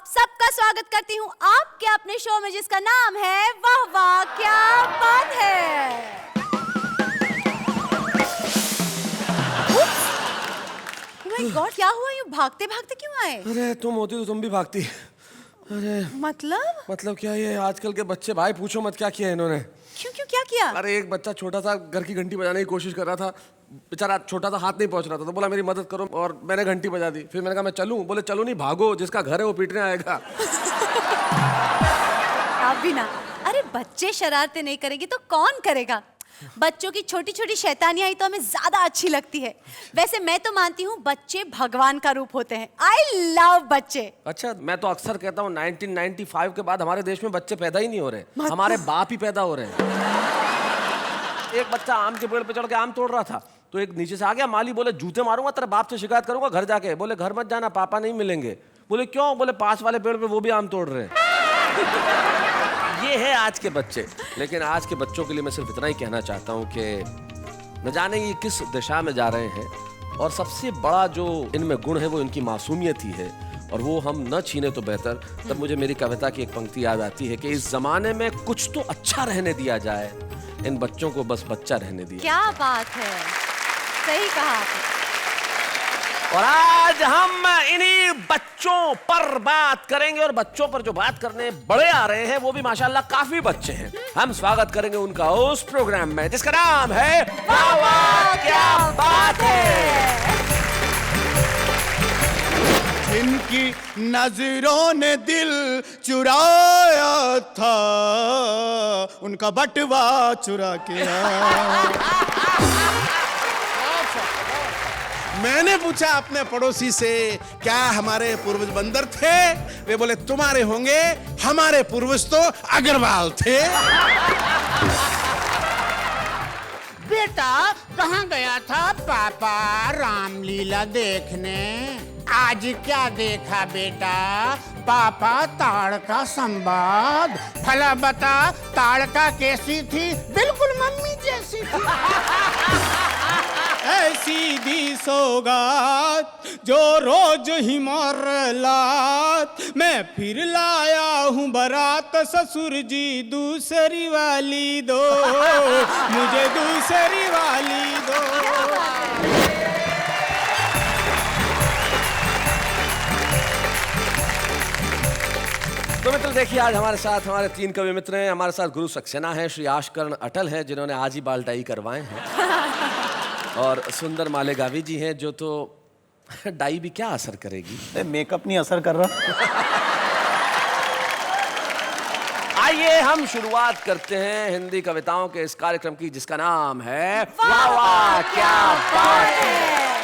सबका स्वागत करती हूँ आपके अपने शो में जिसका नाम है वाह वाह क्या बात है। ओह गॉड, क्या हुआ? यूँ भागते भागते क्यों आए? अरे तुम होती तो तुम भी भागती। अरे मतलब क्या, ये आजकल के बच्चे भाई पूछो मत क्या किया इन्होंने। क्यों क्यों क्या किया? अरे एक बच्चा छोटा सा घर की घंटी बजाने की कोशिश कर रहा था, बेचारा छोटा सा हाथ नहीं पहुंच रहा था, तो बोला मेरी मदद करो और मैंने घंटी बजा दी। फिर मैंने कहा मैं चलूं, बोले चलो नहीं भागो, जिसका घर है वो पीटने आएगा। आप भी ना, अरे बच्चे शरारतें नहीं करेंगे तो कौन करेगा? बच्चों की छोटी छोटी शैतानियां ही तो हमें ज्यादा अच्छी लगती है। वैसे मैं तो मानती हूँ बच्चे भगवान का रूप होते हैं। आई लव बच्चे। अच्छा, मैं तो अक्सर कहता हूँ 1995 के बाद हमारे देश में बच्चे पैदा ही नहीं हो रहे, हमारे बाप ही पैदा हो रहे हैं। एक बच्चा आम के पेड़ पे चढ़ के आम तोड़ रहा था, तो एक नीचे से आ गया माली, बोले जूते मारूंगा, तेरे बाप से शिकायत करूंगा घर जाके। बोले घर मत जाना, पापा नहीं मिलेंगे। बोले क्यों? बोले पास वाले पेड़ पे वो भी आम तोड़ रहे हैं। ये है आज के बच्चे। लेकिन आज के बच्चों के लिए मैं सिर्फ इतना ही कहना चाहता हूँ कि न जाने ये किस दिशा में जा रहे हैं, और सबसे बड़ा जो इनमें गुण है वो इनकी मासूमियत ही है, और वो हम न छीने तो बेहतर। तब मुझे मेरी कविता की एक पंक्ति याद आती है कि इस जमाने में कुछ तो अच्छा रहने दिया जाए, इन बच्चों को बस बच्चा रहने दिया। क्या बात है, सही कहा आपने। और आज हम इन्हीं बच्चों पर बात करेंगे, और बच्चों पर जो बात करने बड़े आ रहे हैं वो भी माशाल्लाह काफी बच्चे हैं। हम स्वागत करेंगे उनका उस प्रोग्राम में जिसका नाम है वाह वाह क्या बात है। जिनकी नजरों ने दिल चुराया था, उनका बटवा चुरा के मैंने पूछा अपने पड़ोसी से, क्या हमारे पूर्वज बंदर थे? वे बोले तुम्हारे होंगे, हमारे पूर्वज तो अग्रवाल थे। बेटा कहाँ गया था पापा रामलीला देखने? आज क्या देखा बेटा? पापा ताड़का संवाद। फला बता, ताड़का कैसी थी? बिल्कुल मम्मी जैसी थी। ऐसी दी सौगात जो रोज ही मार लात, मैं फिर लाया हूँ बारात, ससुर जी दूसरी वाली दो, मुझे दूसरी वाली दो। तो मित्र देखिए, आज हमारे साथ हमारे 3 कवि मित्र हैं। हमारे साथ गुरु सक्सेना है, श्री आशकर्ण अटल हैं जिन्होंने आज ही बाल डाई करवाए हैं, और सुंदर मालेगावी जी हैं जो तो डाई भी क्या असर करेगी, मेकअप नहीं असर कर रहा। आइए हम शुरुआत करते हैं हिंदी कविताओं के इस कार्यक्रम की जिसका नाम है वाह वाह क्या बात है।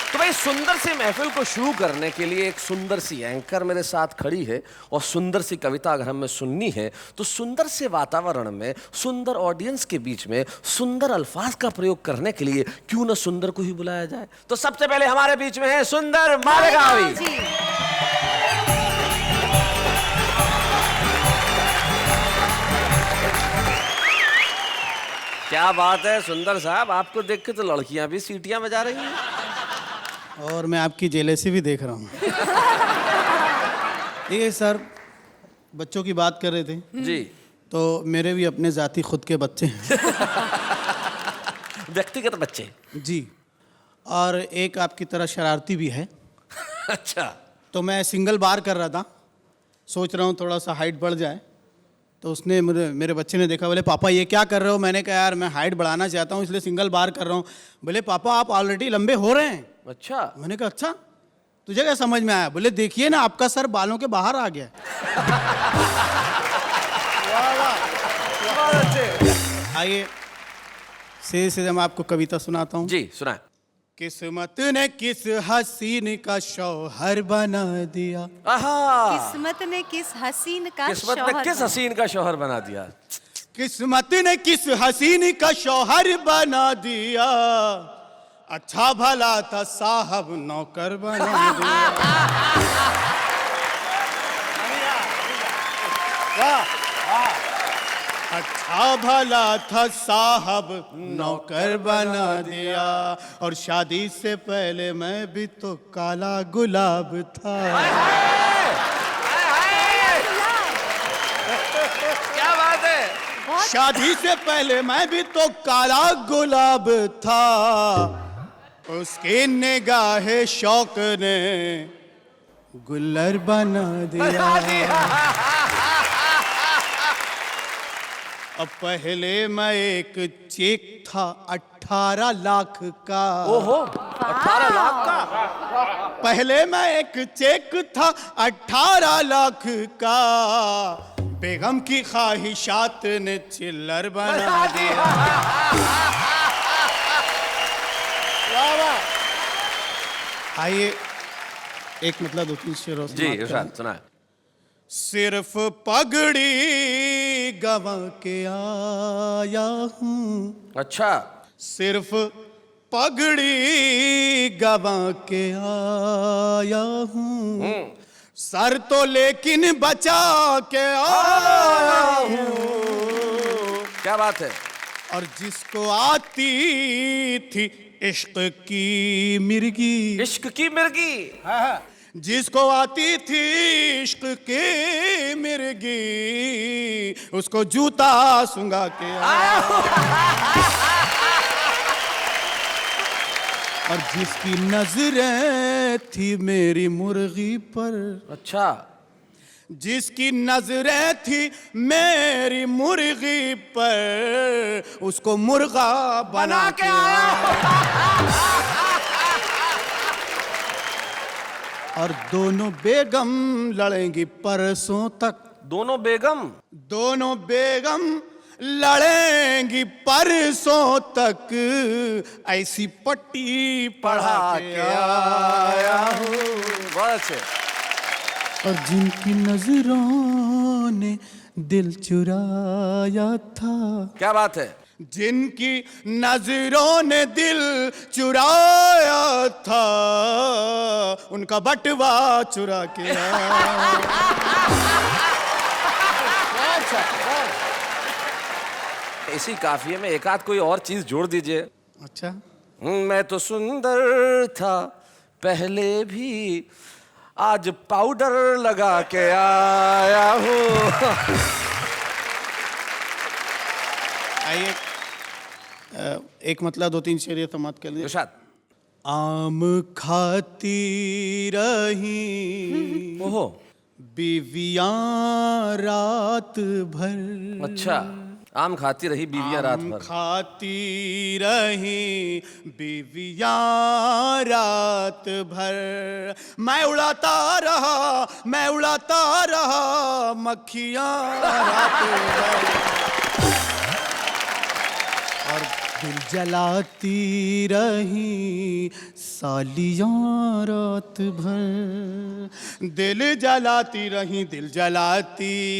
तो भाई, सुंदर सी महफिल को शुरू करने के लिए एक सुंदर सी एंकर मेरे साथ खड़ी है, और सुंदर सी कविता अगर हमें सुननी है तो सुंदर से वातावरण में, सुंदर ऑडियंस के बीच में सुंदर अल्फाज का प्रयोग करने के लिए क्यों न सुंदर को ही बुलाया जाए। तो सबसे पहले हमारे बीच में है सुंदर मालेगावी। क्या बात है सुंदर साहब, आपको देख के तो लड़कियां भी सीटियां बजा रही हैं। और मैं आपकी जेलेसी भी देख रहा हूँ। ये सर, बच्चों की बात कर रहे थे जी, तो मेरे भी अपने जाती खुद के बच्चे हैं। व्यक्तिगत बच्चे जी, और एक आपकी तरह शरारती भी है। अच्छा, तो मैं सिंगल बार कर रहा था, सोच रहा हूँ थोड़ा सा हाइट बढ़ जाए, तो उसने मेरे बच्चे ने देखा, बोले पापा ये क्या कर रहे हो? मैंने कहा यार मैं हाइट बढ़ाना चाहता हूँ इसलिए सिंगल बार कर रहा हूँ। बोले पापा आप ऑलरेडी लंबे हो रहे हैं। अच्छा। मैंने कहा अच्छा, तुझे क्या समझ में आया? बोले देखिए ना, आपका सर बालों के बाहर आ गया। आइए सीधे सीधे मैं आपको कविता सुनाता हूँ। जी सुनाए। किस्मत ने किस हसीन का शौहर बना दिया। किस्मत ने किस हसीन का किस्मत ने किस हसीन का शौहर बना दिया। किस्मत ने किस हसीन का शौहर बना दिया, अच्छा भला था साहब नौकर बना दिया। अच्छा भला था साहब नौकर बना दिया, और शादी से पहले मैं भी तो काला गुलाब था। क्या बात है। शादी से पहले मैं भी तो काला गुलाब था, उसकी निगाहे शौक ने गुल्लर बना दिया। अब पहले मैं एक चेक था 18 लाख का। ओहो, 18 लाख का। पहले मैं एक चेक था 18 लाख का, बेगम की ख्वाहिशात ने चिल्लर बना दिया। वाह वाह। आइए एक मतलब 2-3 शेरों जी इरशाद सुनाए। सिर्फ पगड़ी गवा के आया हूँ। अच्छा। सिर्फ पगड़ी गवा के आया हूँ, सर तो लेकिन बचा के आया हूँ। क्या बात है। और जिसको आती थी इश्क की मिर्गी, इश्क की मिर्गी। जिसको आती थी इश्क की मिर्गी, उसको जूता सुंगा के आया। और जिसकी नजरें थी मेरी मुर्गी पर, अच्छा। जिसकी नजरें थी मेरी मुर्गी पर, उसको मुर्गा बना के आया। और दोनों बेगम लड़ेंगी परसों तक। दोनों बेगम। दोनों बेगम लड़ेंगी परसों तक, ऐसी पट्टी पढ़ा के आया हूँ। बहुत अच्छे। और जिनकी नजरों ने दिल चुराया था। क्या बात है। जिनकी नजरों ने दिल चुराया था, उनका बटवा चुरा के आया। इसी काफिये में एक आध कोई और चीज जोड़ दीजिए। अच्छा। मैं तो सुंदर था पहले भी, आज पाउडर लगा के आया हूँ। आइए एक मतलब 2-3 शेर समाप्त कर लीजिए। इरशाद। आम खाती रही ओहो। बीवियां रात भर। अच्छा, आम खाती रही बीवियां रात आम भर। खाती रही बीवियां रात भर, मैं उड़ाता रहा मक्खियां रात भर। और दिल जलाती रही सालियां रात भर। दिल जलाती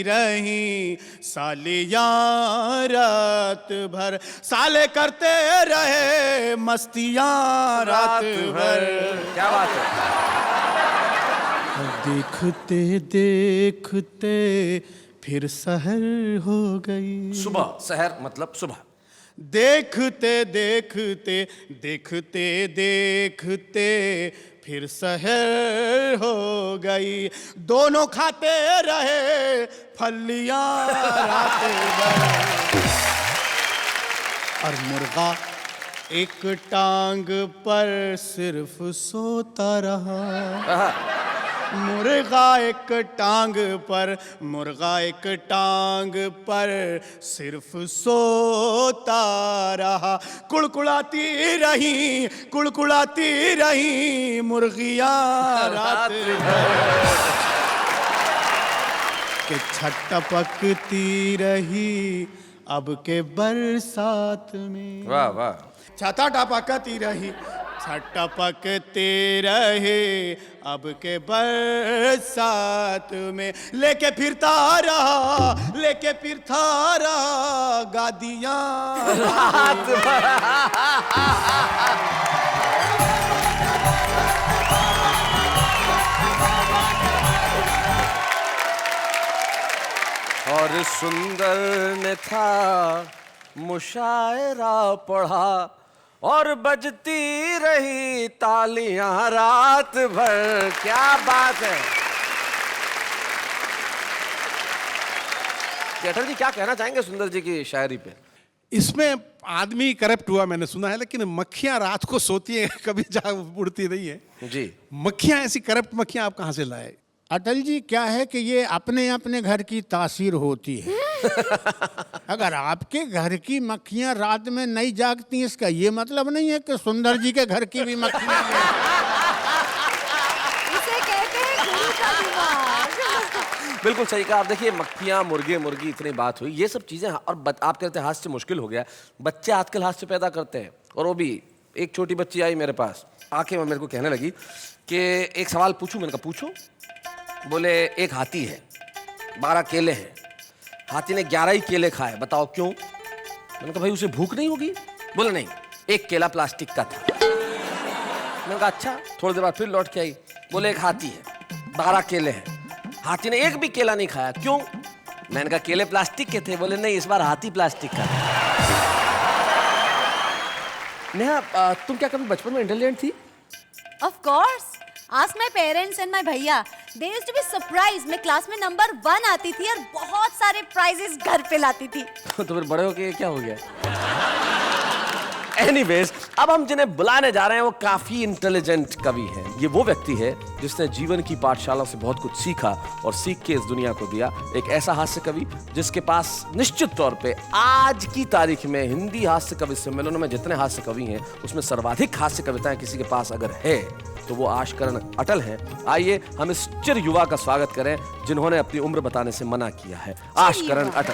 रही सालियां रात भर। साले करते रहे मस्तियां रात भर। क्या बात है। देखते देखते फिर सहर हो गई। सुबह, सहर मतलब सुबह। देखते फिर सहर हो गई। दोनों खाते रहे फलियां रात भर। और मुर्गा एक टांग पर सिर्फ सोता रहा। मुर्गा एक टांग पर सिर्फ सोता रहा। कुड़कुड़ाती रही मुर्गियां रात भर। के छटपकती रही अब के बरसात में। वाह वाह। छाता टपकती रही छटपकते रहे अब के बरसात में। लेके फिरता रहा गादियां रात भर। और और सुंदर ने था मुशायरा पढ़ा और बजती रही तालियां रात भर। क्या बात है। अटल जी क्या कहना चाहेंगे सुंदर जी की शायरी पे? इसमें आदमी करप्ट हुआ मैंने सुना है, लेकिन मक्खियां रात को सोती हैं, कभी उड़ती नहीं है जी। मक्खियां, ऐसी करप्ट मक्खियां आप कहां से लाए? अटल जी क्या है कि ये अपने अपने घर की तासीर होती है। अगर आपके घर की मक्खियां रात में नहीं जागती, इसका ये मतलब नहीं है कि सुंदर जी के घर की भी मक्खियां इसे कहते हैं गुरु का दिमाग। बिल्कुल सही कहा आप। देखिए मक्खियां, मुर्गे, मुर्गी, इतनी बात हुई, ये सब चीजें। और आप कहते हैं हास्य मुश्किल हो गया। बच्चे आजकल हास्य पैदा करते हैं। और वो भी एक छोटी बच्ची आई मेरे पास, आके मेरे को कहने लगी कि एक सवाल पूछूं। मैंने कहा पूछो। बोले एक हाथी है, 12 केले हैं, हाथी ने 11 ही केले खाए, बताओ क्यों? मैंने कहा भाई उसे भूख नहीं होगी। बोले नहीं, एक केला प्लास्टिक का था। मैंने कहा अच्छा। थोड़ी देर बाद फिर लौट के आई, बोले एक हाथी है, 12 केले हैं, हाथी ने एक भी केला नहीं खाया, क्यों? मैंने कहा केले प्लास्टिक के थे। बोले नहीं, इस बार हाथी प्लास्टिक का था। नेहा, तुम क्या कभी बचपन में इंटेलिजेंट थी? Of course. Ask my parents and my भैया. They used to be surprised. मैं क्लास में नंबर 1 आती थी और बहुत सारे प्राइजेस घर पे लाती थी। तो फिर बड़े होके क्या हो गया? Anyways, अब हम जिन्हें बुलाने जा रहे हैं वो काफी इंटेलिजेंट कवि हैं। ये वो व्यक्ति है जिसने जीवन की पाठशाला से बहुत कुछ सीखा और सीख के इस दुनिया को दिया। एक ऐसा हास्य कवि जिसके पास निश्चित तौर पे आज की तारीख में हिंदी हास्य कवि सम्मेलनों में जितने हास्य कवि हैं उसमें सर्वाधिक हास्य कविताएं किसी के पास अगर है तो वो आशकरण अटल हैं। आइए हम इस चिर युवा का स्वागत करें जिन्होंने अपनी उम्र बताने से मना किया है। आशकरण अटल।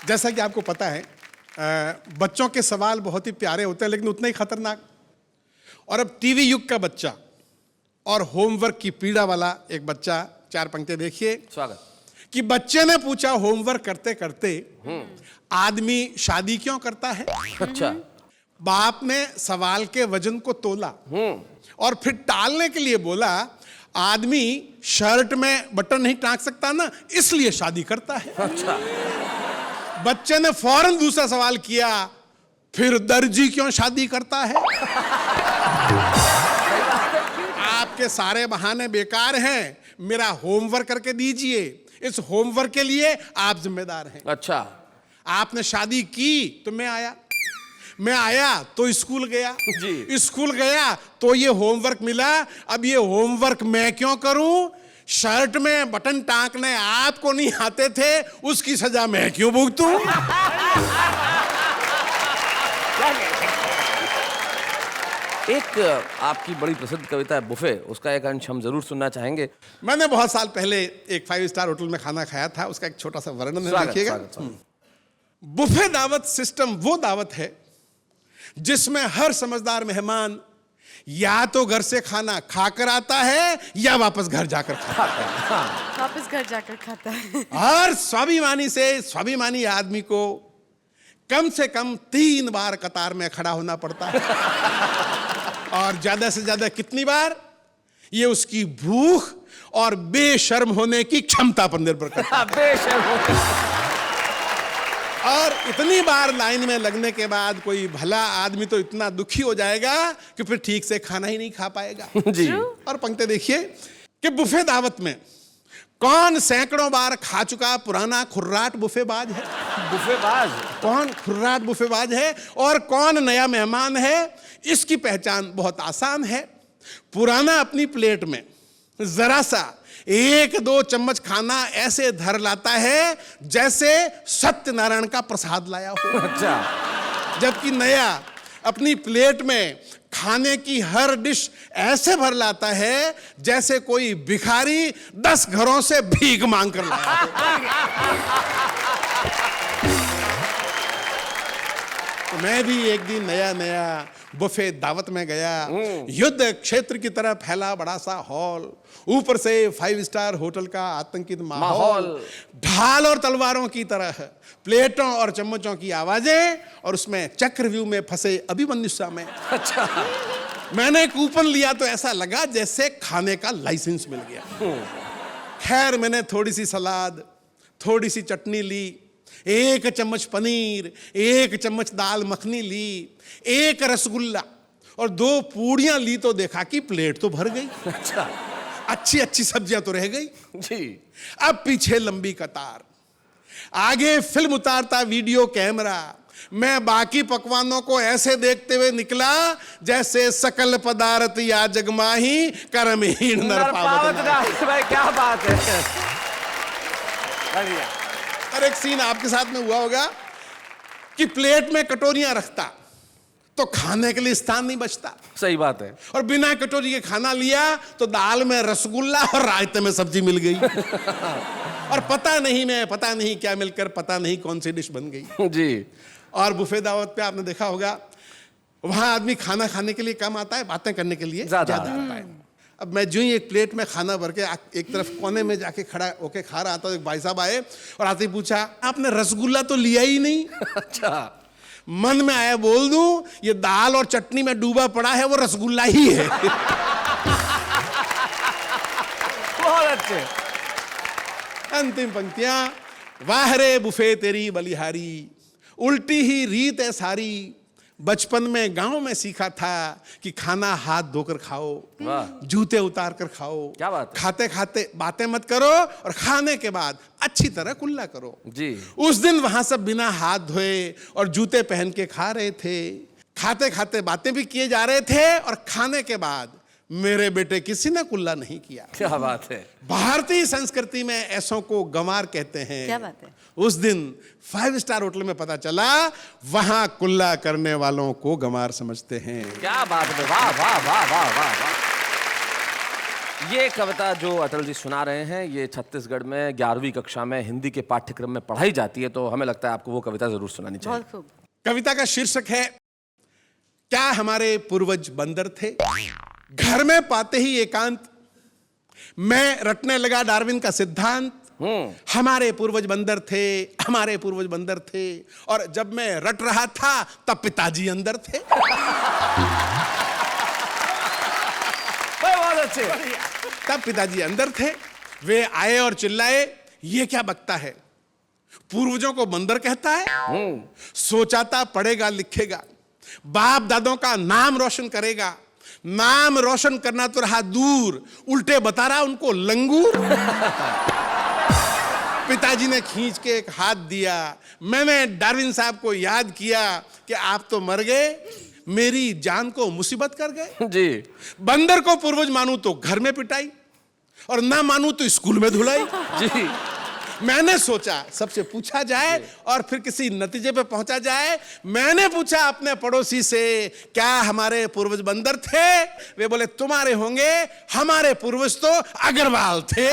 जैसा कि आपको पता है, बच्चों के सवाल बहुत ही प्यारे होते हैं लेकिन उतने ही खतरनाक। और अब टीवी युग का बच्चा और होमवर्क की पीड़ा वाला एक बच्चा, 4 पंक्तियां देखिए। स्वागत। कि बच्चे ने पूछा होमवर्क करते करते, आदमी शादी क्यों करता है? अच्छा। बाप ने सवाल के वजन को तोला और फिर टालने के लिए बोला, आदमी शर्ट में बटन नहीं टांग सकता ना, इसलिए शादी करता है। अच्छा। बच्चे ने फौरन दूसरा सवाल किया, फिर दर्जी क्यों शादी करता है? आपके सारे बहाने बेकार हैं, मेरा होमवर्क करके दीजिए। इस होमवर्क के लिए आप जिम्मेदार हैं। अच्छा। आपने शादी की तो मैं आया तो स्कूल गया जी। स्कूल गया तो ये होमवर्क मिला। अब ये होमवर्क मैं क्यों करूं? शर्ट में बटन टांकने आपको नहीं आते थे, उसकी सजा मैं क्यों भुगतूं? एक आपकी बड़ी प्रसिद्ध कविता है बुफे, उसका एक अंश हम जरूर सुनना चाहेंगे। मैंने बहुत साल पहले एक 5 स्टार होटल में खाना खाया था, उसका एक छोटा सा वर्णन देखिएगा। बुफे दावत सिस्टम वो दावत है जिसमें हर समझदार मेहमान या तो घर से खाना खाकर आता है या वापस घर जाकर खाता है। वापस घर जाकर खाता है। हर स्वाभिमानी आदमी को कम से कम 3 बार कतार में खड़ा होना पड़ता है। और ज्यादा से ज्यादा कितनी बार, ये उसकी भूख और बेशर्म होने की क्षमता पर निर्भर करता है। बेशर्म। और इतनी बार लाइन में लगने के बाद कोई भला आदमी तो इतना दुखी हो जाएगा कि फिर ठीक से खाना ही नहीं खा पाएगा। जी। और पंक्ति देखिए कि बुफे दावत में कौन सैकड़ों बार खा चुका पुराना खुर्राट बुफेबाज है? बुफेबाज। कौन खुर्राट बुफेबाज है और कौन नया मेहमान है? इसकी पहचान बहुत आसान है। पुराना अपनी प्लेट में जरा सा 1-2 चम्मच खाना ऐसे धर लाता है जैसे सत्यनारायण का प्रसाद लाया हो। अच्छा। जबकि नया अपनी प्लेट में खाने की हर डिश ऐसे भर लाता है जैसे कोई भिखारी 10 घरों से भीख मांग कर लाया हो। तो मैं भी एक दिन नया नया बुफे दावत में गया। युद्ध क्षेत्र की तरह फैला बड़ा सा हॉल, ऊपर से 5 स्टार होटल का आतंकित माहौल, ढाल और तलवारों की तरह प्लेटों और चम्मचों की आवाजें, और उसमें चक्रव्यूह में फंसे अभिमन्यु स्वामी। अच्छा। मैंने कूपन लिया तो ऐसा लगा जैसे खाने का लाइसेंस मिल गया। खैर मैंने थोड़ी सी सलाद, थोड़ी सी चटनी ली, 1 चम्मच पनीर, 1 चम्मच दाल मखनी ली, 1 रसगुल्ला और 2 पूड़ियां ली तो देखा कि प्लेट तो भर गई। अच्छा। अच्छी अच्छी सब्जियां तो रह गई जी। अब पीछे लंबी कतार, आगे फिल्म उतारता वीडियो कैमरा। मैं बाकी पकवानों को ऐसे देखते हुए निकला जैसे सकल पदार्थ या जगमाही कर्महीन नर पावत नहीं। भाई क्या बात है। बढ़िया। और एक सीन आपके साथ में हुआ होगा कि प्लेट में कटोरियां रखता तो खाने के लिए स्थान नहीं बचता। सही बात है। और बिना कटोरी के खाना लिया तो दाल में रसगुल्ला और रायते में सब्जी मिल गई। और पता नहीं क्या मिलकर पता नहीं कौन सी डिश बन गई। जी। और बुफे दावत पे आपने देखा होगा वहां आदमी खाना खाने के लिए कम आता है, बातें करने के लिए ज्यादा आता है। अब मैं जो ही एक प्लेट में खाना भर के एक तरफ कोने में जाके खड़ा होके खा रहा था, एक भाई साहब आए और आते ही पूछा, आपने रसगुल्ला तो लिया ही नहीं। अच्छा। मन में आया बोल दूं, ये दाल और चटनी में डूबा पड़ा है वो रसगुल्ला ही है। बहुत अच्छे। अंतिम पंक्तियां, वाह रे बुफे तेरी बलिहारी, उल्टी ही रीत है सारी, बचपन में गांव में सीखा था कि खाना हाथ धोकर खाओ, जूते उतार कर खाओ। क्या बात है? खाते खाते बातें मत करो और खाने के बाद अच्छी तरह कुल्ला करो। जी। उस दिन वहां सब बिना हाथ धोए और जूते पहन के खा रहे थे, खाते खाते बातें भी किए जा रहे थे और खाने के बाद मेरे बेटे किसी ने कुल्ला नहीं किया। क्या बात है। भारतीय संस्कृति में ऐसों को गंवार कहते हैं। क्या बात है। उस दिन 5 स्टार होटल में पता चला वहां कुल्ला करने वालों को गंवार समझते हैं। क्या बात है। वाह वाह वाह वाह वाह वाह। ये कविता जो अटल जी सुना रहे हैं, ये छत्तीसगढ़ में 11वीं कक्षा में हिंदी के पाठ्यक्रम में पढ़ाई जाती है, तो हमें लगता है आपको वो कविता जरूर सुनानी चाहिए। बहुत खूब। कविता का शीर्षक है, क्या हमारे पूर्वज बंदर थे। घर में पाते ही एकांत मैं रटने लगा डार्विन का सिद्धांत। हमारे पूर्वज बंदर थे, हमारे पूर्वज बंदर थे, और जब मैं रट रहा था तब पिताजी अंदर थे। बहुत अच्छे। तब पिताजी अंदर थे, वे आए और चिल्लाए, ये क्या बकता है, पूर्वजों को बंदर कहता है। सोचा था पढ़ेगा लिखेगा, बाप दादों का नाम रोशन करेगा, नाम रोशन करना तो रहा दूर, उल्टे बता रहा उनको लंगूर। पिताजी ने खींच के एक हाथ दिया। मैंने डार्विन साहब को याद किया कि आप तो मर गए, मेरी जान को मुसीबत कर गए। जी। बंदर को पूर्वज मानू तो घर में पिटाई और ना मानू तो स्कूल में धुलाई। जी। मैंने सोचा सबसे पूछा जाए और फिर किसी नतीजे पे पहुंचा जाए। मैंने पूछा अपने पड़ोसी से, क्या हमारे पूर्वज बंदर थे। वे बोले तुम्हारे होंगे, हमारे पूर्वज तो अग्रवाल थे।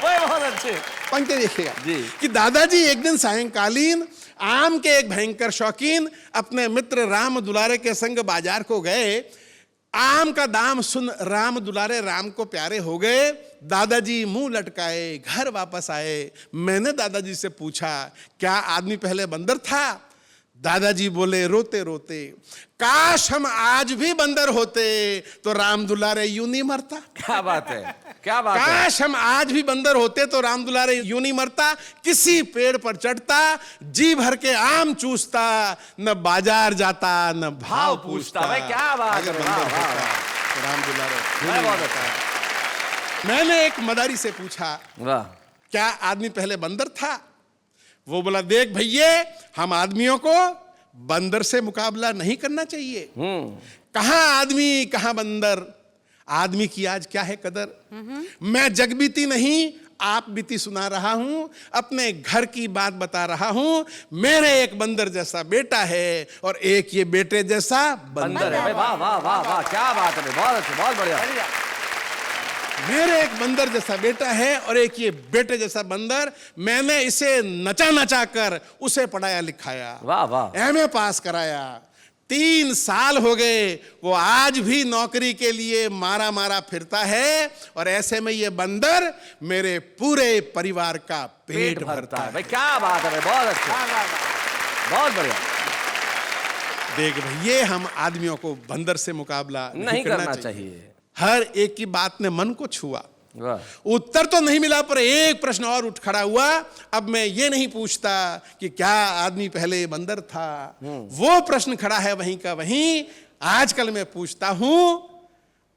बहुत अच्छे। पंक्ति देखिएगा जी। कि दादाजी एक दिन सायंकालीन आम के एक भयंकर शौकीन अपने मित्र राम दुलारे के संग बाजार को गए। आम का दाम सुन राम दुलारे राम को प्यारे हो गए। दादाजी मुंह लटकाए घर वापस आए। मैंने दादाजी से पूछा, क्या आदमी पहले बंदर था। दादाजी बोले रोते रोते, काश हम आज भी बंदर होते तो राम दुलारे यूं नहीं मरता। क्या बात है। क्या बात है। काश हम आज भी बंदर होते तो राम दुलारे यूं नहीं मरता, किसी पेड़ पर चढ़ता, जी भर के आम चूसता, न बाजार जाता न भाव पूछता। भाई क्या बात है। राम दुलारे बहुत अच्छा। मैंने एक मदारी से पूछा, वाह। क्या आदमी पहले बंदर था। वो बोला, देख भैये, हम आदमियों को बंदर से मुकाबला नहीं करना चाहिए। कहां आदमी कहां बंदर, आदमी की आज क्या है कदर। मैं जगबीती नहीं आप बीती सुना रहा हूं, अपने घर की बात बता रहा हूं। मेरे एक बंदर जैसा बेटा है और एक ये बेटे जैसा बंदर है। वाह वाह वाह वाह, क्या बात है। बहुत अच्छे, बहुत बढ़िया। मेरे एक बंदर जैसा बेटा है और एक ये बेटे जैसा बंदर। मैंने इसे नचा नचा कर उसे पढ़ाया लिखाया, वाह वाह, एमए पास कराया। 3 साल हो गए, वो आज भी नौकरी के लिए मारा मारा फिरता है और ऐसे में ये बंदर मेरे पूरे परिवार का पेट भरता है। भाई क्या बात है भाई, बहुत अच्छा, बहुत बढ़िया। देख भाई, ये हम आदमियों को बंदर से मुकाबला नहीं करना चाहिए। हर एक की बात ने मन को छुआ। वाह, उत्तर तो नहीं मिला, पर एक प्रश्न और उठ खड़ा हुआ। अब मैं ये नहीं पूछता कि क्या आदमी पहले बंदर था, वो प्रश्न खड़ा है वहीं का वहीं। आजकल मैं पूछता हूं,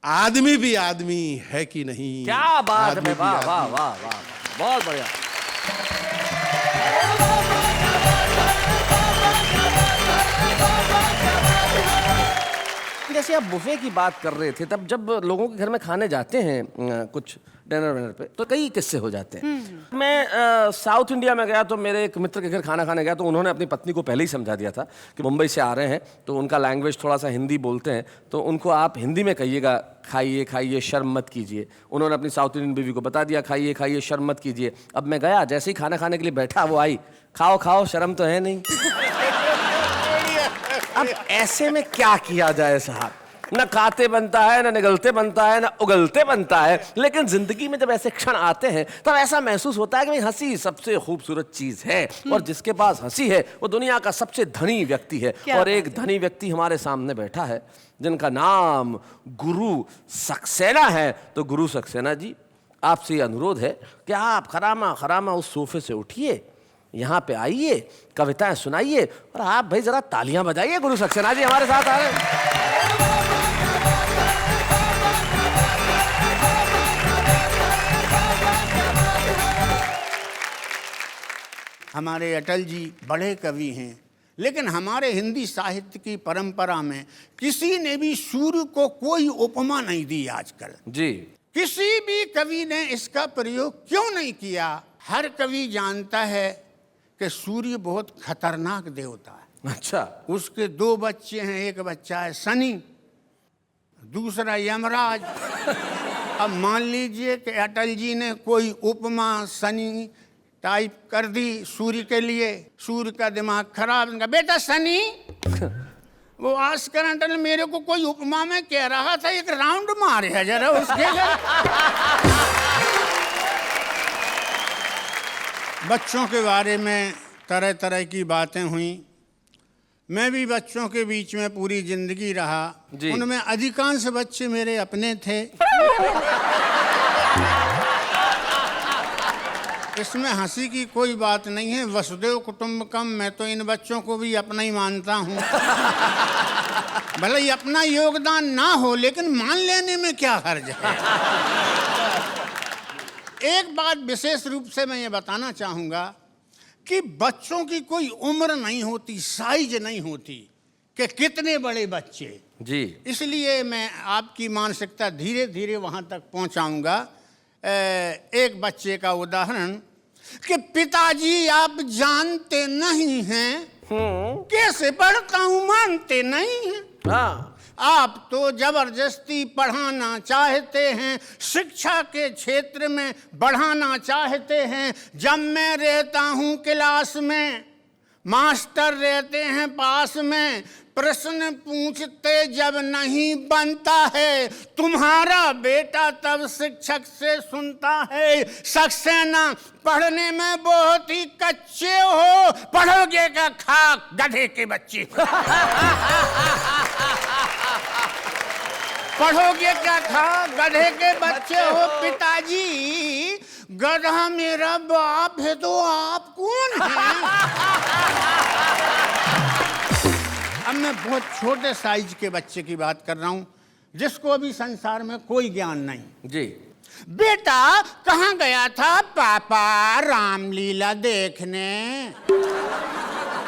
आदमी भी आदमी है कि नहीं? क्या बात आदमी है, भी वाह आदमी। वाह वाह वाह, बहुत बढ़िया। जैसे आप बुफे की बात कर रहे थे, तब जब लोगों के घर में खाने जाते हैं कुछ डिनर विनर पे, तो कई किस्से हो जाते हैं। मैं साउथ इंडिया में गया तो मेरे एक मित्र के घर खाना खाने गया, तो उन्होंने अपनी पत्नी को पहले ही समझा दिया था कि मुंबई से आ रहे हैं तो उनका लैंग्वेज थोड़ा सा हिंदी बोलते हैं, तो उनको आप हिंदी में कहिएगा खाइए खाइए शर्म मत कीजिए। उन्होंने अपनी साउथ इंडियन बीवी को बता दिया खाइए खाइए शर्म मत कीजिए। अब मैं गया, जैसे ही खाना खाने के लिए बैठा, वो आई, खाओ खाओ शर्म तो है नहीं। अब ऐसे में क्या किया जाए साहब? न खाते बनता है, न निगलते बनता है, न उगलते बनता है। लेकिन जिंदगी में जब ऐसे क्षण आते हैं तब ऐसा महसूस होता है कि भाई हंसी सबसे खूबसूरत चीज है, और जिसके पास हंसी है वो दुनिया का सबसे धनी व्यक्ति है। और एक धनी व्यक्ति हमारे सामने बैठा है जिनका नाम गुरु सक्सेना है। तो गुरु सक्सेना जी, आपसे ये अनुरोध है कि आप खरामा खरामा उस सोफे से उठिए, यहाँ पे आइए, कविताएं सुनाइए, और आप भाई जरा तालियां बजाइए। गुरु सक्सेना जी हमारे साथ आ रहे हैं। हमारे अटल जी बड़े कवि हैं, लेकिन हमारे हिंदी साहित्य की परंपरा में किसी ने भी सूर्य को कोई उपमा नहीं दी आजकल जी। किसी भी कवि ने इसका प्रयोग क्यों नहीं किया? हर कवि जानता है कि सूर्य बहुत खतरनाक देवता है। अच्छा, उसके 2 बच्चे हैं, एक बच्चा है शनि, दूसरा यमराज। अब मान लीजिए कि अटल जी ने कोई उपमा शनि टाइप कर दी सूर्य के लिए, सूर्य का दिमाग खराब, उनका बेटा शनि वो आस्कर अटल मेरे को कोई उपमा में कह रहा था, एक राउंड मारे है जरा उसके घर। बच्चों के बारे में तरह तरह की बातें हुई। मैं भी बच्चों के बीच में पूरी जिंदगी रहा, उनमें अधिकांश बच्चे मेरे अपने थे। इसमें हंसी की कोई बात नहीं है, वसुदेव कुटुंबकम। मैं तो इन बच्चों को भी अपना ही मानता हूँ। भले ही अपना योगदान ना हो, लेकिन मान लेने में क्या हर्ज है। एक बात विशेष रूप से मैं ये बताना चाहूँगा कि बच्चों की कोई उम्र नहीं होती, साइज नहीं होती कि कितने बड़े बच्चे जी। इसलिए मैं आपकी मानसिकता धीरे धीरे वहाँ तक पहुँचाऊँगा। एक बच्चे का उदाहरण कि पिताजी आप जानते नहीं हैं कैसे पढ़ता हूँ, मानते नहीं हैं। हाँ, आप तो जबरदस्ती पढ़ाना चाहते हैं, शिक्षा के क्षेत्र में बढ़ाना चाहते हैं। जब मैं रहता हूँ क्लास में, मास्टर रहते हैं पास में, प्रश्न पूछते जब नहीं बनता है, तुम्हारा बेटा तब शिक्षक से सुनता है, सक्सेना पढ़ने में बहुत ही कच्चे हो, पढ़ोगे का खाक गधे के बच्चे। पढ़ोगे क्या खाक गधे के बच्चे हो। पिताजी गधा मेरा बाप है तो आप कौन हैं? अब मैं बहुत छोटे साइज के बच्चे की बात कर रहा हूं जिसको अभी संसार में कोई ज्ञान नहीं जी। बेटा कहाँ गया था? पापा रामलीला देखने।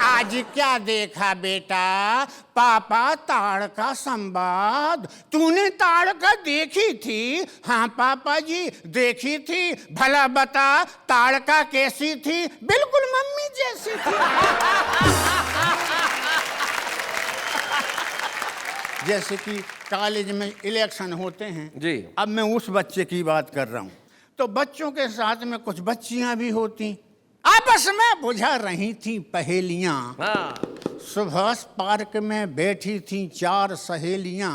आज क्या देखा बेटा? पापा ताड़का संवाद। तूने ताड़का देखी थी? हाँ पापा जी देखी थी। भला बता ताड़का कैसी थी? बिल्कुल मम्मी जैसी थी। जैसे कि कॉलेज में इलेक्शन होते हैं जी। अब मैं उस बच्चे की बात कर रहा हूँ। तो बच्चों के साथ में कुछ बच्चियां भी होती, आपस में बुझा रही थी पहेलियां। हाँ। सुभाष पार्क में बैठी थी 4 सहेलियां।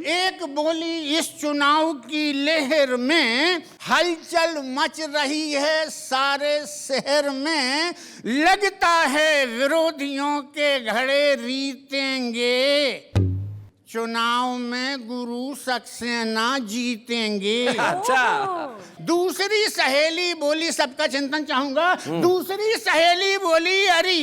एक बोली, इस चुनाव की लहर में हलचल मच रही है सारे शहर में, लगता है विरोधियों के घड़े रीतेंगे, चुनाव में गुरु सक्सेना जीतेंगे। अच्छा। दूसरी सहेली बोली, सबका चिंतन चाहूंगा। दूसरी सहेली बोली, अरे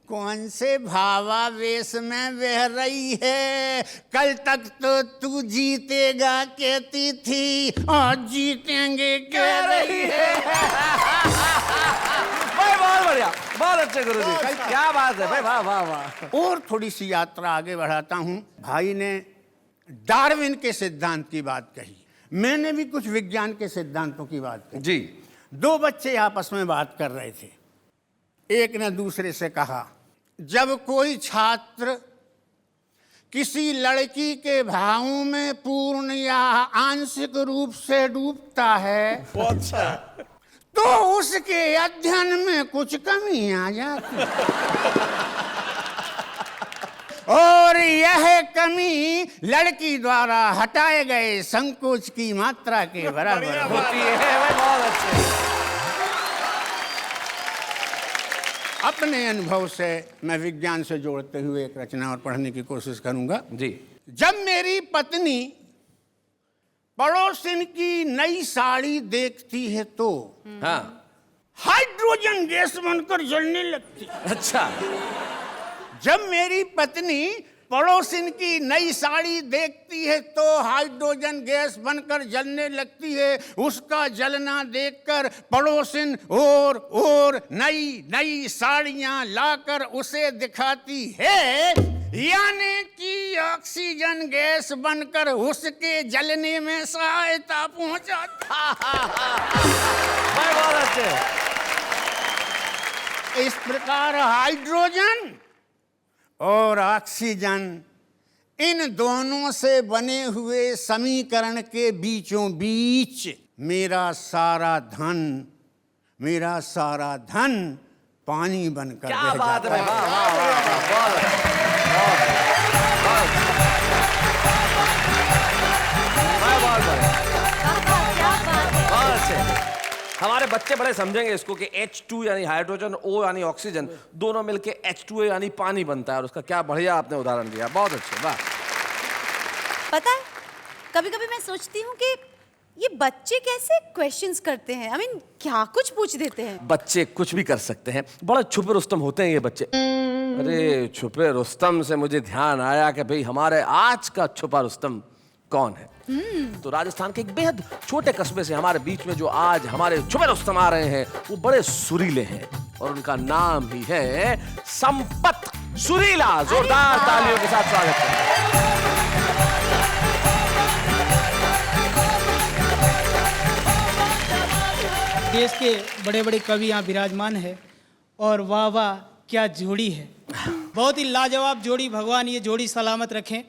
कौन से भावावेश में बह रही है, कल तक तो तू जीतेगा कहती थी, आज जीतेंगे कह रही है। भाई बहुत बढ़िया, बहुत अच्छे गुरुजी, क्या बात है भाई, वाह वाह वाह। और थोड़ी सी यात्रा आगे बढ़ाता हूं। भाई ने डार्विन के सिद्धांत की बात कही, मैंने भी कुछ विज्ञान के सिद्धांतों की बात कही जी। 2 बच्चे आपस में बात कर रहे थे। एक ने दूसरे से कहा, जब कोई छात्र किसी लड़की के भावों में पूर्ण या आंशिक रूप से डूबता है तो उसके अध्ययन में कुछ कमी आ जाती और यह कमी लड़की द्वारा हटाए गए संकोच की मात्रा के बराबर होती है भाई, बहुत अच्छे। अपने अनुभव से मैं विज्ञान से जोड़ते हुए एक रचना और पढ़ने की कोशिश करूंगा जी। जब मेरी पत्नी पड़ोसिन की नई साड़ी देखती है तो हाँ। हाइड्रोजन गैस बनकर जलने लगती। अच्छा। जब मेरी पत्नी पड़ोसिन की नई साड़ी देखती है तो हाइड्रोजन गैस बनकर जलने लगती है। उसका जलना देखकर पड़ोसिन और नई नई साड़ियां लाकर उसे दिखाती है, यानी कि ऑक्सीजन गैस बनकर उसके जलने में सहायता पहुंचाती। भाई बहुत अच्छे। इस प्रकार हाइड्रोजन और ऑक्सीजन, इन दोनों से बने हुए समीकरण के बीचों बीच मेरा सारा धन पानी बनकर क्या बह बात जाता है, वाह वाह वाह, बहुत अच्छे। हमारे बच्चे बड़े समझेंगे इसको कि H2 यानी हाइड्रोजन, O यानी ऑक्सीजन, दोनों मिलके H2A यानी पानी बनता है, और उसका क्या बढ़िया आपने उदाहरण दिया, बहुत अच्छे, वाह। पता है, कभी कभी मैं सोचती हूँ कि ये बच्चे कैसे क्वेश्चंस करते हैं। क्या कुछ पूछ देते हैं। बच्चे कुछ भी कर सकते हैं, बड़े छुपे रुस्तम होते हैं ये बच्चे। अरे छुपे रुस्तम से मुझे ध्यान आया कि भाई हमारे आज का छुपा रुस्तम कौन है। तो राजस्थान के एक बेहद छोटे कस्बे से हमारे बीच में जो आज हमारे छुपे रुस्तम आ रहे हैं वो बड़े सुरीले हैं, और उनका नाम ही है संपत सुरीला। जोरदार तालियों के साथ स्वागत करें। देश के बड़े बड़े कवि यहाँ विराजमान है, और वाह वाह क्या जोड़ी है, बहुत ही लाजवाब जोड़ी। भगवान ये जोड़ी सलामत रखें।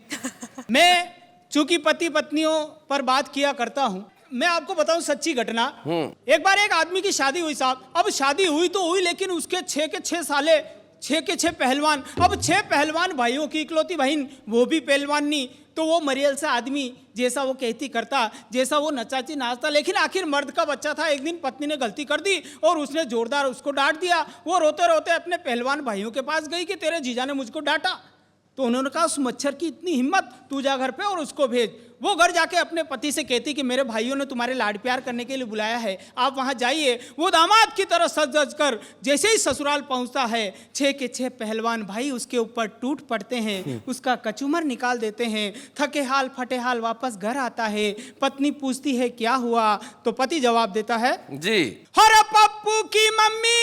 मैं चूंकि पति पत्नियों पर बात किया करता हूँ, मैं आपको बताऊं सच्ची घटना। एक बार एक आदमी की शादी हुई साहब। अब शादी हुई तो हुई, लेकिन उसके 6 के 6 साले, 6 के 6 पहलवान। अब 6 पहलवान भाइयों की इकलौती बहन, वो भी पहलवान नहीं, तो वो मरियल सा आदमी, जैसा वो कहती करता, जैसा वो नचाची नाचता। लेकिन आखिर मर्द का बच्चा था। एक दिन पत्नी ने गलती कर दी और उसने जोरदार उसको डांट दिया। वो रोते रोते अपने पहलवान भाइयों के पास गई कि तेरे जीजा ने मुझको डांटा। तो उन्होंने कहा, उस मच्छर की इतनी हिम्मत, तू जा घर पे और उसको भेज। वो घर जाके अपने पति से कहती कि मेरे भाइयों ने तुम्हारे लाड प्यार करने के लिए बुलाया है, आप वहां जाइए। वो दामाद की तरह सज सज कर जैसे ही ससुराल पहुंचता है, 6 के 6 पहलवान भाई उसके ऊपर टूट पड़ते हैं, उसका कचूमर निकाल देते हैं। थके हाल फटे हाल वापस घर आता है। पत्नी पूछती है क्या हुआ, तो पति जवाब देता है जी, हर पप्पू की मम्मी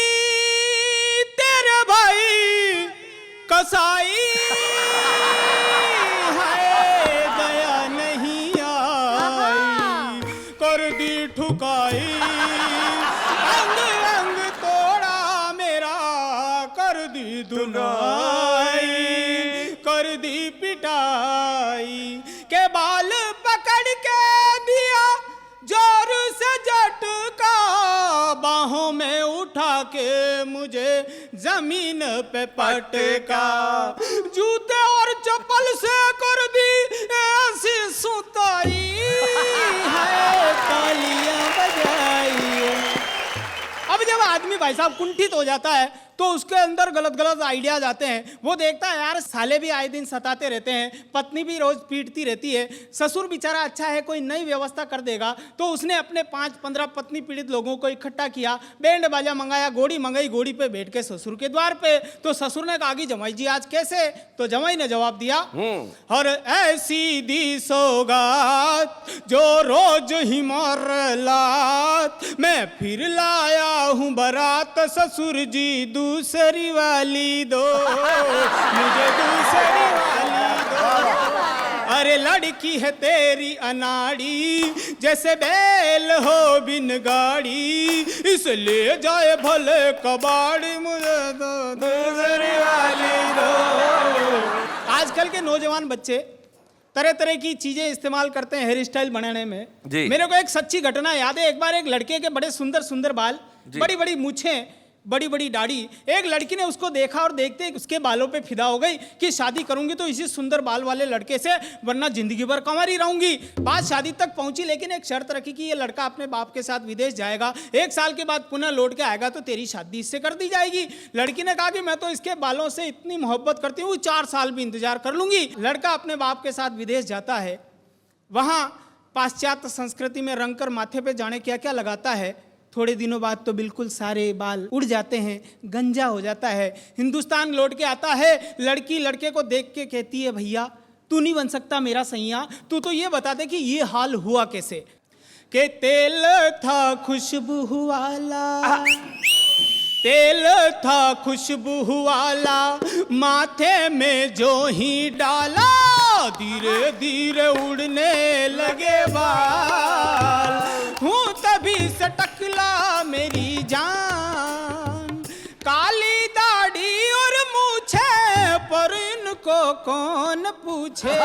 तेरे भाई कसाई है, दया नहीं आई, कर दी ठुकाई, अंग अंग तोड़ा मेरा, कर दी धुनाई, कर दी पिटाई। मुझे जमीन पे पटका, जूते और चप्पल से कर दी ऐसी सुताई है, तालियां बजाई। अब जब आदमी भाई साहब कुंठित हो जाता है तो उसके अंदर गलत गलत आइडियाज आते हैं। वो देखता है यार साले भी आए दिन सताते रहते हैं, पत्नी भी रोज पीटती रहती है, ससुर बेचारा अच्छा है कोई नई व्यवस्था कर देगा। तो उसने अपने 5-15 पत्नी पीड़ित लोगों को इकट्ठा किया, बैंड बाजा मंगाया, घोड़ी मंगाई, घोड़ी पे बैठ के ससुर के द्वार पे। तो ससुर ने कहा कि जमाई जी आज कैसे? तो जमाई ने जवाब दिया, और ऐसी दी सौगात जो रोज ही मार लात, मैं फिर लाया हूँ बारात, ससुर जी दूसरी वाली दो, मुझे दूसरी वाली दो। अरे लड़की है तेरी अनाड़ी, जैसे बैल हो बिन गाड़ी, इसलिए जाए भले कबाड़ी, मुझे दो दूसरी वाली दो। आजकल के नौजवान बच्चे तरह तरह की चीजें इस्तेमाल करते हैं हेयर स्टाइल बनाने में। मेरे को एक सच्ची घटना याद है। एक बार एक लड़के के बड़े सुंदर सुंदर बाल, बड़ी बड़ी मूछें, बड़ी बड़ी दाढ़ी। एक लड़की ने उसको देखा और देखते ही उसके बालों पे फिदा हो गई कि शादी करूंगी तो इसी सुंदर बाल वाले लड़के से, वरना जिंदगी भर कंवारी रहूंगी। बात शादी तक पहुंची, लेकिन एक शर्त रखी कि ये लड़का अपने बाप के साथ विदेश जाएगा, 1 साल के बाद पुनः लौट के आएगा तो तेरी शादी इससे कर दी जाएगी। लड़की ने कहा कि मैं तो इसके बालों से इतनी मोहब्बत करती हूँ, 4 साल भी इंतजार कर लूंगी। लड़का अपने बाप के साथ विदेश जाता है, वहां पाश्चात्य संस्कृति में रंग कर माथे पे जाने क्या क्या लगाता है। थोड़े दिनों बाद तो बिल्कुल सारे बाल उड़ जाते हैं, गंजा हो जाता है। हिंदुस्तान लौट के आता है, लड़की लड़के को देख के कहती है, भैया तू नहीं बन सकता मेरा सैया, तू तो ये बता दे कि ये हाल हुआ कैसे। के तेल था खुशबू वाला, तेल था खुशबू वाला, माथे में जो ही डाला, धीरे धीरे उड़ने लगे बाल, हूँ तभी से टकला मेरी जान, काली दाढ़ी और मूछे पर इनको कौन पूछे,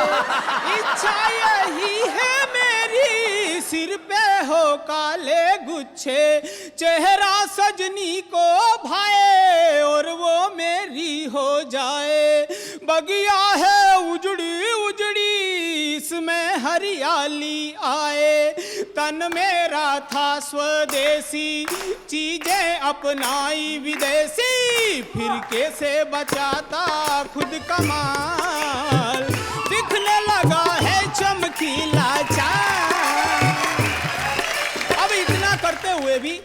इच्छा यही है मेरी सिर पे हो काले गुच्छे, चेहरा सजनी को भाए और वो मेरी हो जाए, बगिया है उजड़ी उजड़ी इसमें हरियाली आए, तन मेरा था स्वदेशी चीजें अपनाई विदेशी, फिर कैसे बचाता खुद कमाल, दिखने लगा है चमकीला चांद। अब इतना करते हुए भी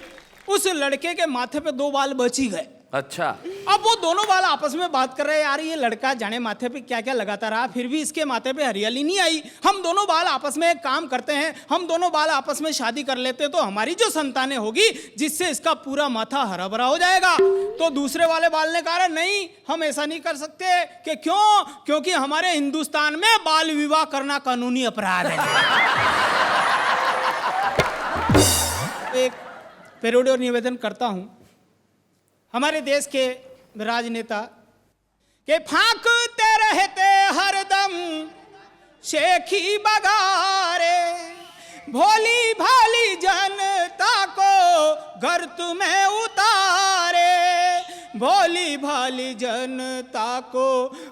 उस लड़के के माथे पे 2 बाल बच ही गए। अच्छा, अब वो दोनों बाल आपस में बात कर रहे हैं, यार ये लड़का जाने माथे पे क्या क्या लगाता रहा, फिर भी इसके माथे पे हरियाली नहीं आई। हम दोनों बाल आपस में एक काम करते हैं, हम दोनों बाल आपस में शादी कर लेते तो हमारी जो संतानें होगी जिससे इसका पूरा माथा हरा भरा हो जाएगा। तो दूसरे वाले बाल ने कहा नहीं, हम ऐसा नहीं कर सकते। कि क्यों? क्योंकि हमारे हिंदुस्तान में बाल विवाह करना कानूनी अपराध है। एक पेरोडी और निवेदन करता हूं, हमारे देश के राजनेता के फांकते रहते हरदम शेखी बगारे, भोली भाली जनता को गर्त में उतारे, भोली भाली जनता को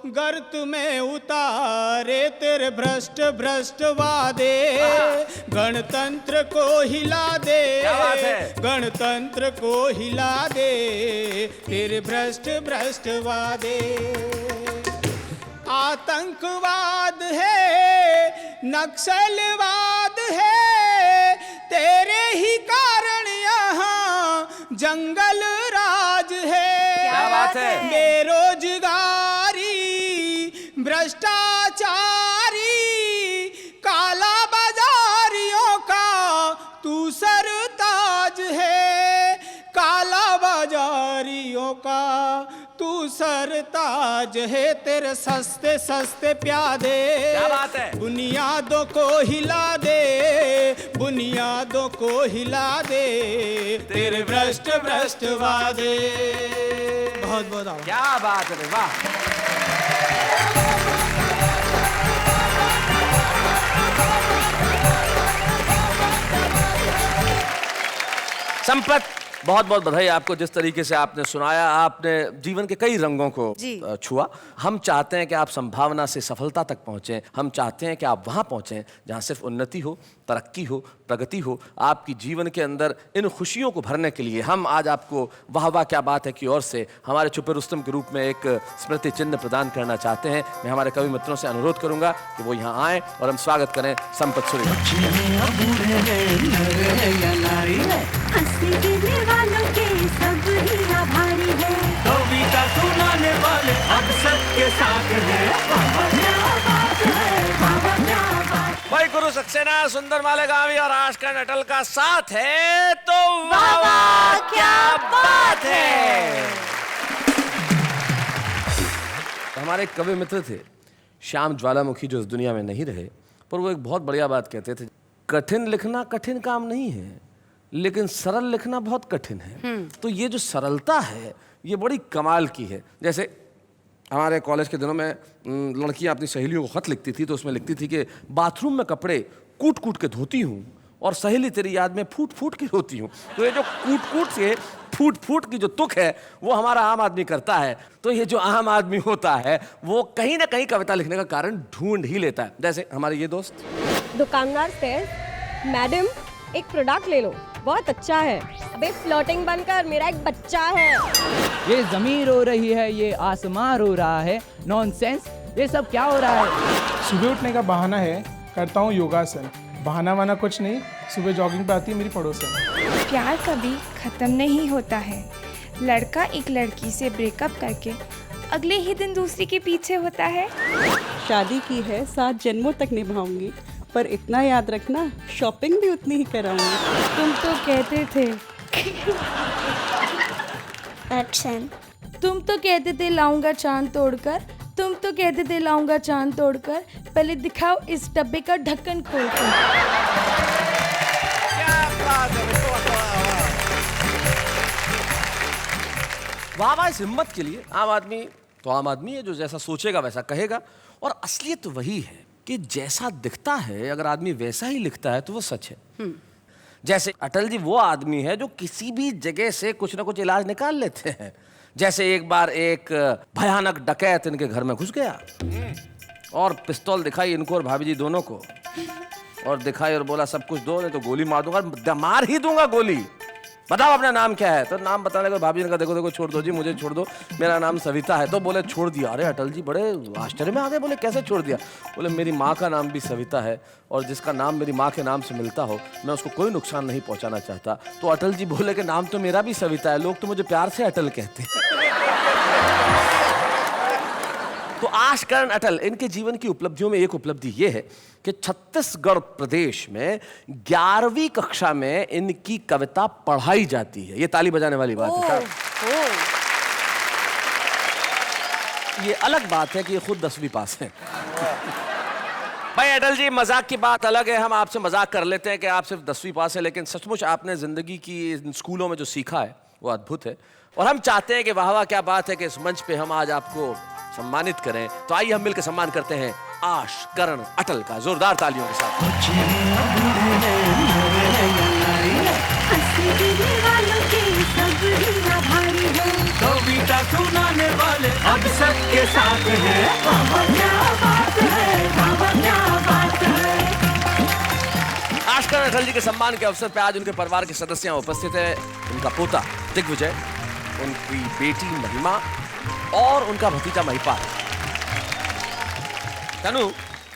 गर्त में उतारे, तेरे भ्रष्ट भ्रष्ट वादे गणतंत्र को हिला दे, गणतंत्र को हिला दे, तेरे भ्रष्ट भ्रष्ट वादे। आतंकवाद है, नक्सलवाद है, तेरे ही कारण यहाँ जंगल राज है। क्या बात है? बेरोजगारी, भ्रष्टाचारी, काला बाजारियों का तू सरताज है, काला बाजारियों का तू सरताज है, तेरे सस्ते सस्ते प्यादे क्या बात है? बुनियादों को हिला दे, बुनियादों को हिला दे, तेरे भ्रष्ट भ्रष्ट वादे। बहुत बहुत आभार। क्या बात है, वाह। संपत बहुत बहुत बधाई आपको। जिस तरीके से आपने सुनाया, आपने जीवन के कई रंगों को जी। छुआ। हम चाहते हैं कि आप संभावना से सफलता तक पहुंचें। हम चाहते हैं कि आप वहां पहुंचें जहां सिर्फ उन्नति हो, तरक्की हो, प्रगति हो। आपकी जीवन के अंदर इन खुशियों को भरने के लिए हम आज आपको वाह वाह क्या बात है की ओर से हमारे छुपे रुस्तम के रूप में एक स्मृति चिन्ह प्रदान करना चाहते हैं। मैं हमारे कवि मित्रों से अनुरोध करूंगा कि वो यहाँ आए और हम स्वागत करें संपत सूर्य। हंसी गिरने वालों के सब ही आभारी है, कविता सुनाने वाले अब सबके साथ हैं। भाई गुरु सक्सेना, सुंदर मालेगामी और आशकन अटल का साथ है तो वाह वाह क्या बात है। हमारे एक कवि मित्र थे श्याम ज्वालामुखी, जो इस दुनिया में नहीं रहे, पर वो एक बहुत बढ़िया बात कहते थे, कठिन लिखना कठिन काम नहीं है, लेकिन सरल लिखना बहुत कठिन है। तो ये जो सरलता है ये बड़ी कमाल की है। जैसे हमारे कॉलेज के दिनों में लड़कियां अपनी सहेलियों को खत लिखती थी, तो उसमें लिखती थी कि बाथरूम में कपड़े कूट कूट के धोती हूँ और सहेली तेरी याद में फूट फूट के रोती हूँ। तो ये जो कूट कूट से फूट फूट की जो तुक है वो हमारा आम आदमी करता है। तो ये जो आम आदमी होता है वो कहीं ना कहीं कविता लिखने का कारण ढूंढ ही लेता है। जैसे हमारे ये दोस्त दुकानदार से, मैडम एक प्रोडक्ट ले लो, बहुत अच्छा है। अबे फ्लोटिंग बनकर मेरा एक बच्चा है। ये जमीन रो रही है, ये आसमां रो रहा है, नॉनसेंस, ये सब क्या हो रहा है? सुबह उठने का बहाना है, करता हूँ योगासन। बहाना वाना कुछ नहीं, सुबह जॉगिंग पे आती है मेरी पड़ोसन। प्यार कभी खत्म नहीं होता है। लड़का एक लड़की से ब्रेकअप करके अगले ही दिन दूसरी के पीछे होता है। शादी की है 7 जन्मों तक निभाऊंगी, पर इतना याद रखना शॉपिंग भी उतनी ही कराऊंगी। तुम तो कहते थे एक्शन। तुम तो कहते थे लाऊंगा चांद तोड़कर, तुम तो कहते थे लाऊंगा चांद तोड़कर, पहले दिखाओ इस डब्बे का ढक्कन खोलकर। वाह वाह इस हिम्मत के लिए। आम आदमी तो आम आदमी है, जो जैसा सोचेगा वैसा कहेगा, और असलियत तो वही है कि जैसा दिखता है अगर आदमी वैसा ही लिखता है तो वो सच है। जैसे अटल जी वो आदमी है जो किसी भी जगह से कुछ ना कुछ इलाज निकाल लेते हैं। जैसे एक बार एक भयानक डकैत इनके घर में घुस गया और पिस्तौल दिखाई इनको और भाभी जी दोनों को, और दिखाई और बोला सब कुछ दो नहीं तो गोली मार दूंगा, मार ही दूंगा गोली, बताओ अपना नाम क्या है। तो नाम बताने का भाभी ने कहा देखो देखो छोड़ दो जी, मुझे छोड़ दो, मेरा नाम सविता है। तो बोले छोड़ दिया। अरे अटल जी बड़े आश्चर्य में आ गए, बोले कैसे छोड़ दिया? बोले मेरी माँ का नाम भी सविता है और जिसका नाम मेरी माँ के नाम से मिलता हो मैं उसको कोई नुकसान नहीं पहुँचाना चाहता। तो अटल जी बोले कि नाम तो मेरा भी सविता है, लोग तो मुझे प्यार से अटल कहते हैं। तो आशकरण अटल, इनके जीवन की उपलब्धियों में एक उपलब्धि ये है कि छत्तीसगढ़ प्रदेश में 11वीं कक्षा में इनकी कविता पढ़ाई जाती है। ये ताली बजाने वाली बात है। ये अलग बात है कि ये खुद 10वीं पास है। भाई अटल जी मजाक की बात अलग है, हम आपसे मजाक कर लेते हैं कि आप सिर्फ 10वीं पास है, लेकिन सचमुच आपने जिंदगी की इन स्कूलों में जो सीखा है वो अद्भुत है। और हम चाहते हैं कि वाह वाह क्या बात है कि इस मंच पे हम आज आपको सम्मानित करें। तो आइए हम मिलकर सम्मान करते हैं आशकरण अटल का जोरदार तालियों के साथ। कविता सुनाने वाले अब सबके साथ हैं। आशकरण अटल जी के सम्मान के अवसर पर आज उनके परिवार के सदस्य उपस्थित हैं। उनका पोता दिग्विजय, उनकी बेटी महिमा और उनका भतीजा महिपाल। तनु,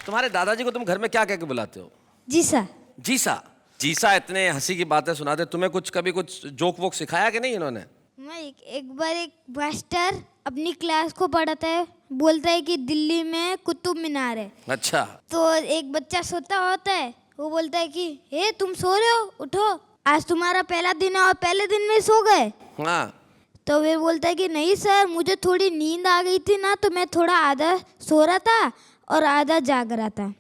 तुम्हारे दादाजी को तुम घर में क्या कह के बुलाते हो? जीसा। जीसा। जीसा इतने हंसी की बातें सुनाते, तुम्हें कभी कुछ जोक वोक सिखाया कि नहीं इन्होंने? मैं एक बार एक मास्टर अपनी क्लास को पढ़ाता है, बोलता है कि दिल्ली में कुतुब मीनार है। अच्छा। तो एक बच्चा सोता होता है, वो बोलता है कि हे तुम सो रहे हो, उठो, आज तुम्हारा पहला दिन है और पहले दिन में सो गए। हाँ। तो वे बोलता है कि नहीं सर, मुझे थोड़ी नींद आ गई थी ना, तो मैं थोड़ा आधा सो रहा था और आधा जाग रहा था।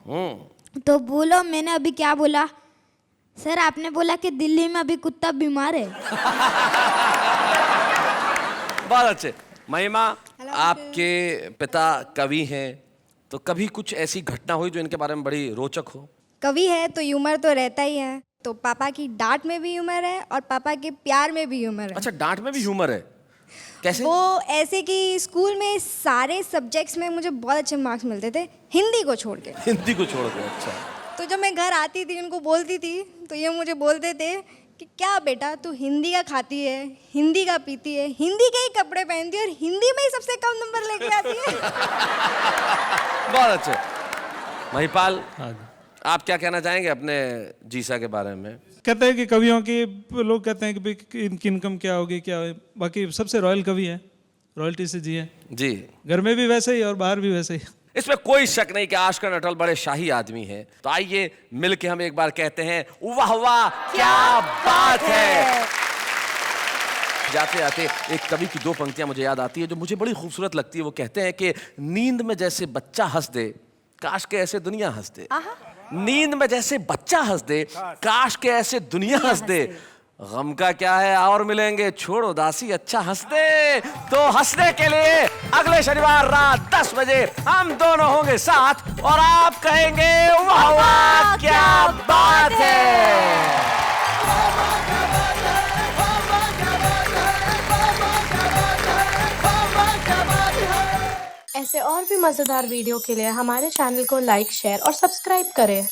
तो बोलो मैंने अभी क्या बोला? सर आपने बोला कि दिल्ली में अभी कुत्ता बीमार है। बहुत अच्छे। महिमा, आपके पिता कवि हैं, तो कभी कुछ ऐसी घटना हुई जो इनके बारे में बड़ी रोचक हो? कवि है तो ह्यूमर तो रहता ही है। तो पापा की डांट में भी ह्यूमर है और पापा के प्यार में भी ह्यूमर है। अच्छा, डांट में भी ह्यूमर है, कैसे? वो ऐसे कि स्कूल में सारे सब्जेक्ट्स में मुझे बहुत अच्छे मार्क्स मिलते थे, हिंदी को छोड़ के। हिंदी को छोड़ के? अच्छा। तो जब मैं घर आती थी उनको बोलती थी तो ये मुझे बोलते थे कि क्या बेटा तू हिंदी का खाती है, हिंदी का पीती है, हिंदी के ही कपड़े पहनती है और हिंदी में ही सबसे कम नंबर लेके आती है। बहुत अच्छे। महिपाल, आप क्या कहना चाहेंगे अपने जीसा के बारे में? कहते हैं कि कवियों की, लोग कहते हैं कि भाई इनकी इनकम क्या होगी, क्या है। बाकी सबसे रॉयल कवि है, रॉयल्टी से जिए जी। घर में भी वैसे ही और बाहर भी वैसे ही। इसमें कोई शक नहीं कि आशकर अटल बड़े शाही आदमी हैं। तो आइए मिलके हम एक बार कहते हैं वाह वाह क्या बात है। जाते जाते एक कवि की दो पंक्तियां मुझे याद आती है जो मुझे बड़ी खूबसूरत लगती है। वो कहते हैं कि नींद में जैसे बच्चा हंस दे, काश के ऐसे दुनिया हंस दे। नींद में जैसे बच्चा हंस दे, काश के ऐसे दुनिया हंस दे। गम का क्या है, और मिलेंगे, छोड़ उदासी, अच्छा हंस दे। तो हंसने के लिए अगले शनिवार रात 10 बजे हम दोनों होंगे साथ और आप कहेंगे वाह वाह क्या बात है। ऐसे और भी मज़ेदार वीडियो के लिए हमारे चैनल को लाइक, शेयर और सब्सक्राइब करें।